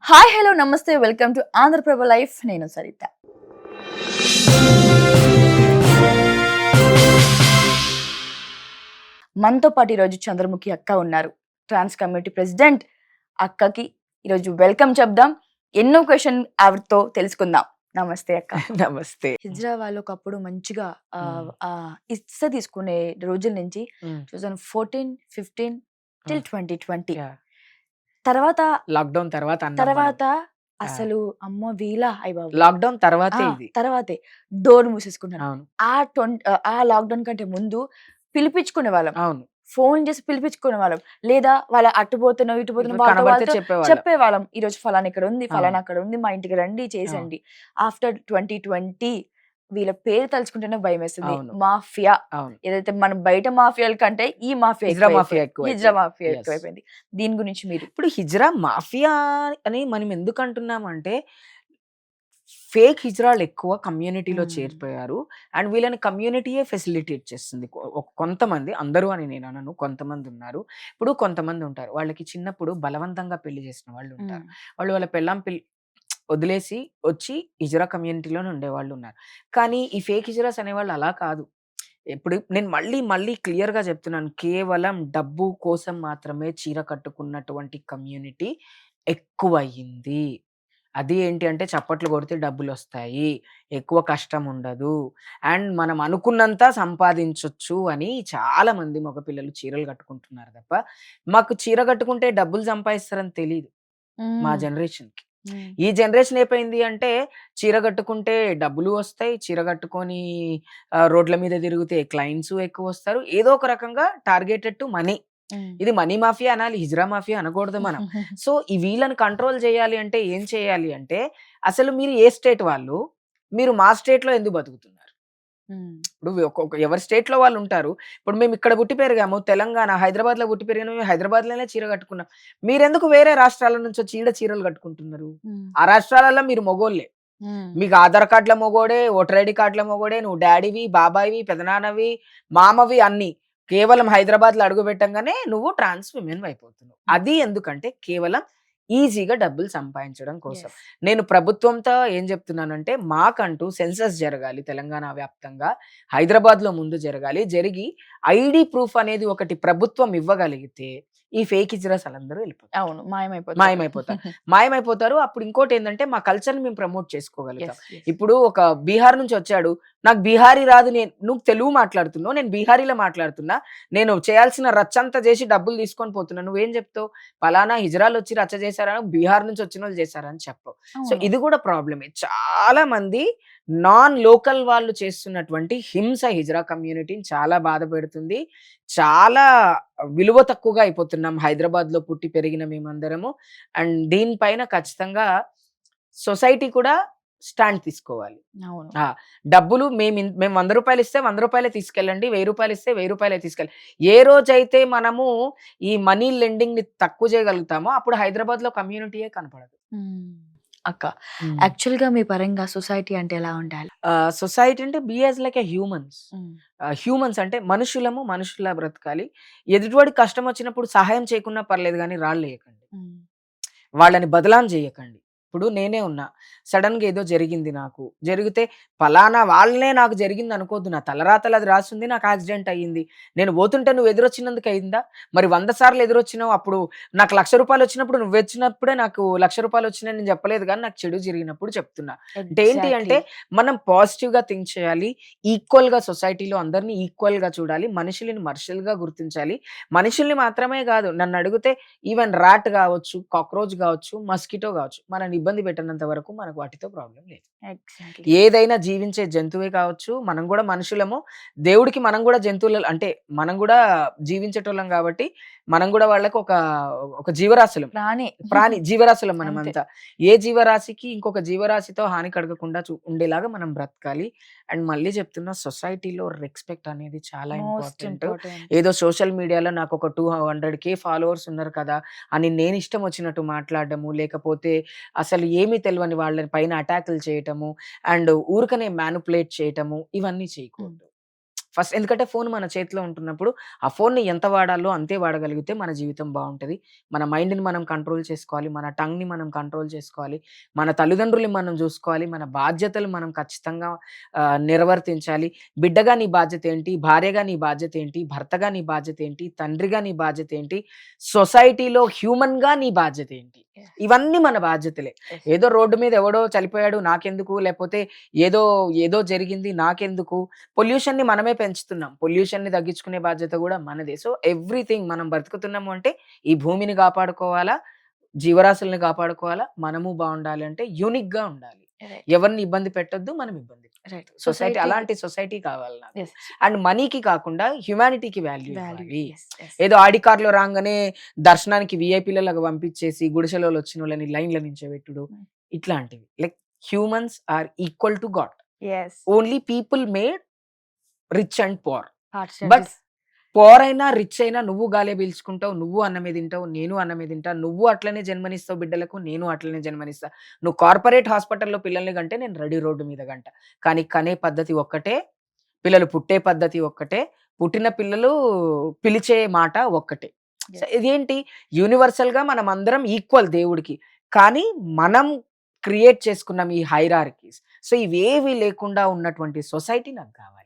Hi hello నమస్తే welcome to Andhraprabha life. నేను సరిత. మనతో పాటు ఈరోజు చంద్రముఖి అక్క ఉన్నారు, ట్రాన్స్ కమ్యూనిటీ ప్రెసిడెంట్. అక్కకి ఈరోజు వెల్కమ్ చెప్దాం, ఎన్నో క్వశ్చన్ ఆవిడతో తెలుసుకుందాం. నమస్తే అక్క. నమస్తే. హిజ్రా వాళ్ళు ఒకప్పుడు మంచిగా హ్మ్. ఇస్స తీసుకునే రోజుల నుంచి హ్మ్. 2014, 15 టిల్ హ్మ్. 2020 యాహ్! తర్వాత లాక్‌డౌన్ తర్వాత అన్నాం మనం. తర్వాత ఆ! అసలు అమ్మో వీళ్ళ అయ్య బాబోయ్! లాక్‌డౌన్ తర్వాతే ఇది. తర్వాతే డోర్ మూసేసుకున్నారు. అవును. ఆ లాక్‌డౌన్ కంటే ముందు పిలిపించుకునేవాళ్ళం. అవును. ఫోన్ చేసి పిలిపించుకునేవాళ్ళం. లేదా వాళ్ళ అటు పోతున్నో, ఇటు పోతున్నో ఇప్పుడు వాళ్ళతో కనబడితే వాళ్ళతో చెప్పేవాళ్ళం. చెప్పేవాళ్ళం. ఈరోజు ఫలానా ఇక్కడ ఉంది, అవును. ఫలానా అక్కడ ఉంది, మా ఇంటికి రండి, అవును. చేసండి. ఆఫ్టర్ 2020 వీళ్ళ పేరు తలుచుకుంటేనే భయమేస్తుంది. అవును. మాఫియా. అవును. ఏదైతే మనం బయట మాఫియాల కంటే ఈ మాఫియా హిజ్రా మాఫియా ఎక్కువైపోయింది. హిజ్రా ఎక్కువైపోయింది. Mafia yes. ఎక్కువైపోయింది. దీని గురించి మీరు ఇప్పుడు హిజ్రా మాఫియా అని మనం ఎందుకు అంటున్నామంటే, ఫేక్ హిజ్రాలు ఎక్కువ కమ్యూనిటీలో హ్మ్. చేరిపోయారు. అండ్ వీళ్ళని కమ్యూనిటీయే ఫెసిలిటేట్ చేస్తుంది. కొంతమంది, అందరూ అని నేను అనను. కొంతమంది ఉన్నారు. ఇప్పుడు కొంతమంది ఉంటారు. వాళ్ళకి చిన్నప్పుడు బలవంతంగా పెళ్లి చేసిన వాళ్ళు హ్మ్. ఉంటారు. వాళ్ళు వాళ్ళ పెళ్ళాం వదిలేసి వచ్చి హిజ్రా కమ్యూనిటీలోనే ఉండేవాళ్ళున్నారు. కానీ ఈ ఫేక్ హిజ్రాస్ అనేవాళ్ళు అలా కాదు. ఇప్పుడు నేను మళ్ళీ, మళ్ళీ క్లియర్‌గా చెప్తున్నాను. కేవలం డబ్బు కోసం మాత్రమే చీర కట్టుకున్నటువంటి కమ్యూనిటీ ఎక్కువయింది. అది ఏంటి అంటే చప్పట్లు కొడితే డబ్బులొస్తాయి. ఎక్కువ కష్టం ఉండదు. అండ్ మనం అనుకున్నంత సంపాదించొచ్చు అని చాలామంది మగపిల్లలు చీరలు కట్టుకుంటున్నారు తప్ప, మాకు చీర కట్టుకుంటే డబ్బులు సంపాదిస్తారని తెలీదు మా హ్మ్. జనరేషన్‌కి. హ్మ్. ఈ జనరేషన్ అయిపోయింది అంటే చీర కట్టుకుంటే డబ్బులు వస్తాయి. చీర కట్టుకొని రోడ్ల మీద తిరిగితే క్లయింట్స్ ఎక్కువొస్తారు. ఏదో ఒక రకంగా టార్గెటెడ్ టు మనీ. హ్మ్. ఇది మనీ మాఫియా అనాలి. హిజ్రా మాఫియా అనకూడదు మనం. సో, ఈ వీళ్ళని కంట్రోల్ చేయాలి అంటే ఏం చేయాలి అంటే, అసలు మీరు ఏ స్టేట్ వాళ్ళు? మీరు మా స్టేట్‌లో ఎందుకు బతుకుతున్నారు? హ్మ్. ఇప్పుడు ఒక్కొక్క ఎవరి స్టేట్‌లో వాళ్ళుంటారు. ఇప్పుడు మేమిక్కడ పుట్టి పెరిగాము. తెలంగాణ, హైదరాబాద్‌లో పుట్టి పెరిగాను. మేము హైదరాబాద్‌లోనే చీర కట్టుకున్నాం. మీరెందుకు వేరే రాష్ట్రాల నుంచొచ్చి ఈడ చీరలు కట్టుకుంటున్నారు? హ్మ్. ఆ రాష్ట్రాలలో మీరు మొగోళ్ళే. హ్మ్. మీకు ఆధార్ కార్డ్‌ల మొగోడే, ఓటర్ ఐడీ కార్డ్‌ల మొగోడే, నువ్వు డ్యాడీవి, బాబాయివి, పెదనాన్నవి, మామవి అన్నీ. కేవలం హైదరాబాద్‌లో అడుగు పెట్టంగానే నువ్వు ట్రాన్స్ విమెన్‌వి అయిపోతున్నావు. హ్మ్. అది ఎందుకంటే కేవలం ఈజీగా డబ్బులు సంపాదించడం కోసం. యెస్. నేను ప్రభుత్వంతో ఏం చెప్తున్నానంటే మాకంటూ సెన్సస్ జరగాలి తెలంగాణ వ్యాప్తంగా. హైదరాబాద్‌లో ముందు జరగాలి. జరిగి ఐడీ ప్రూఫ్ అనేది ఒకటి ప్రభుత్వం ఇవ్వగలిగితే ఈ ఫేక్ హిజ్రాస్ ఆళ్ళందరూ ఎళ్ళిపోతారు. అవును. మాయమైపోతారు. మాయమైపోతారు. మాయమైపోతారు. అప్పుడు ఇంకోటేందంటే మా కల్చర్‌ని మేము ప్రమోట్ చేసుకోగలుగుతాం. యెస్. యెస్. ఇప్పుడు ఒక బీహార్ నుంచొచ్చాడు. నాకు బిహారీ రాదు. నువ్వు తెలుగు మాట్లాడుతున్నావు. నేను బిహారీలో మాట్లాడుతున్నా. నేను చేయాల్సిన రచ్చంతా జేసి డబ్బులు తీసుకొని పోతున్నా. నువ్వేం జెప్తావు? పలానా హిజ్రాలొచ్చి రచ్చ చేశారని బీహార్ నుంచి వచ్చినోళ్ళు చేశారని చెప్పవు. సో, అవును. ఇది గూడా ప్రాబ్లమే. చాలా మంది నాన్ లోకల్ వాళ్ళు చేస్తున్నటువంటి హింస హిజ్రా కమ్యూనిటీని చాలా బాధపెడుతుంది. చాలా విలువ తక్కువగా అయిపోతున్నాం హైదరాబాద్‌లో పుట్టి పెరిగిన మేమందరము. అండ్ దీనిపైన ఖచ్చితంగా సొసైటీ కూడా స్టాండ్ తీసుకోవాలి. అవును. ఆ! డబ్బులు మేము రూ. 100 ఇస్తే రూ. 100 తీసుకెళ్ళండి. రూ. 1000 ఇస్తే రూ. 1000 తీసుకెళ్ళండి. ఏ రోజైతే మనము ఈ మనీ లెండింగ్‌ని తక్కువ చేయగలుగుతామో అప్పుడు హైదరాబాద్‌లో కమ్యూనిటీయే కనపడదు. హ్మ్. అక్క, హ్మ్. యాక్చువల్‌గా మీ పరంగా సొసైటీ అంటే ఎలా ఉండాలి? సొసైటీ అంటే be as like a humans. Hmm. Humans అంటే మనుషులము మనుషుల్లా బ్రతకాలి. ఎదుటివాడికి కష్టమొచ్చినప్పుడు సహాయం చేయకున్నా పర్లేదు గానీ రాళ్ళేయకండి. హ్మ్. వాళ్ళని బదలాం జేయకండి. ఇప్పుడు నేనే ఉన్నా. సడెన్‌గా ఏదో జరిగింది నాకు. జరిగితే పలానా వాళ్ళనే నాకు జరిగిందనుకోద్దు. నా తలరాతలో అది రాసుంది. నాకు యాక్సిడెంట్ అయ్యింది. నేను పోతుంటే నువ్వు ఎదురొచ్చినందుకు అయిందా? మరి 100 సార్లు ఎదురొచ్చినావు. అప్పుడు నాకు రూ. 1,00,000 వచ్చినప్పుడు నువ్వొచ్చినప్పుడే నాకు రూ. 1,00,000 వచ్చినాయని నేను చెప్పలేదు గానీ, నాకు చెడు జరిగినప్పుడు చెప్తున్నా. అంటే ఏంటి ఎగ్జాక్ట్‌లీ. అంటే, మనం పాజిటివ్‌గా థింక్ చేయాలి. ఈక్వల్‌గా సొసైటీలో అందరిని ఈక్వల్‌గా చూడాలి. మనుషులని మనుషులుగా గుర్తించాలి. మనుషుల్ని మాత్రమే గాదు నన్నడిగితే ఈవెన్ రాట్ గావచ్చు, కాక్రోచ్ గావచ్చు, మస్కిటో గావచ్చు. మనల్ని ఇబ్బంది పెట్టనంత వరకు మనకు వాటితో ప్రాబ్లమ్ లేదు. ఎగ్జాక్ట్‌లీ. ఏదైనా జీవించే జంతువే కావచ్చు. మనం గూడా మనుషులము. దేవుడికి మనం గూడా జంతువుల అంటే మనం గూడా జీవించేటోళ్ళం గాబట్టి, మనం గూడా వాళ్ళకి ఒక జీవరాశులం. ప్రాణి. జీవరాశులం అంతే. మనమంతా. ఏ జీవరాశికి ఇంకొక జీవరాశితో హాని కలగకుండా ఉండేలాగా మనం బ్రతకాలి. అండ్ మళ్ళీ చెప్తున్నా సొసైటీలో రెస్పెక్ట్ అనేది చాలా మోస్ట్ ఇంపార్టెంట్. ఇంపార్టెంట్. ఏదో సోషల్ మీడియాలో నాకొక 200,000 ఫాలోవర్స్ ఉన్నారు కదా! అని నేనిష్టం వచ్చినట్టు మాట్లాడడము, లేకపోతే అసలు ఏమీ తెలవని వాళ్ళ పైన అటాకులు చేయటము, అండ్ ఊరికనే మ్యానిప్యులేట్ చేయటము, ఇవన్నీ హ్మ్. చేయకూడదు. ఫస్ట్ ఎందుకంటే ఫోన్ మన చేతిలో ఉంటున్నప్పుడు ఆ ఫోన్‌ని ఎంత వాడాలో అంతే వాడగలిగితే మన జీవితం బావుంటది. మన మైండ్‌ని మనం కంట్రోల్ చేసుకోవాలి. మన టంగ్‌ని మనం కంట్రోల్ చేసుకోవాలి. మన తల్లిదండ్రుల్ని మనం జూసుకోవాలి. మన బాధ్యతలు మనం ఖచ్చితంగా నిర్వర్తించాలి. బిడ్డగా నీ బాధ్యతేంటి? భార్యగా నీ బాధ్యతేంటి? భర్తగా నీ బాధ్యతేంటి? తండ్రిగా నీ బాధ్యతేంటి? సొసైటీలో హ్యూమన్‌గా నీ బాధ్యతేంటి? Yes. ఇవన్నీ మన బాధ్యతలే. Yes. ఏదో రోడ్డు మీద ఎవడో చనిపోయాడు నాకెందుకు? లేపోతే ఏదో ఏదో జరిగింది నాకెందుకు? పొల్యూషన్‌ని మనమే పెంచుతున్నాం. పొల్యూషన్‌ని తగ్గించుకునే బాధ్యత గూడా మనదే. సో, ఎవ్రీథింగ్ మనం బ్రతుకుతున్నాము అంటే ఈ భూమిని కాపాడుకోవాలా, జీవరాశుల్ని కాపాడుకోవాలా, మనము బావుండాలి అంటే యూనిక్‌గా ఉండాలి. Right. ఎవరిని ఇబ్బంది పెట్టొద్దు, మనం ఇబ్బంది Right. పెట్టొద్దు. సొసైటీ అలాంటి సొసైటీ కావాలి నాకు. Yes. అండ్ మనీకి కాకుండా హ్యుమానిటీకి వాల్యూ Value. ఇవ్వాలి. Yes. Yes. ఏదో ఆడి కార్‌లో రాంగానే దర్శనానికి వీఐపీ‌లలాగా పంపించేసి గుడిసెలోళ్ళు వచ్చినోళ్ళని లైన్‌లో నించోబెట్టుడు. Hmm. ఇట్లాంటివి. Like humans are equal to god. Yes. Only people made rich and poor. Heart but changes. Poor అయినా, రిచ్ అయినా నువ్వు గాలే పీల్చుకుంటావు. నువ్వు అన్నమే తింటావు. నేను అన్నమే తింటా. నువ్వు అట్లనే జన్మనిస్తావు బిడ్డలకు. నేను అట్లనే జన్మనిస్తా. నువ్వు కార్పొరేట్ హాస్పిటల్‌లో పిల్లల్ని కంటే నేను రెడీ రోడ్డు మీద కంటా. కానీ కనే పద్ధతి ఒక్కటే. పిల్లలు పుట్టే పద్ధతి ఒక్కటే. పుట్టిన పిల్లలు పిలిచే మాట ఒక్కటే. So, Yes. ఇదేంటి యూనివర్సల్‌గా మనమందరం ఈక్వల్ దేవుడికి. కానీ మనం క్రియేట్ చేసుకున్నాం ఈ హైరార్కీస్. సో, ఇవేవి లేకుండా ఉన్నటువంటి సొసైటీ నాకు కావాలి.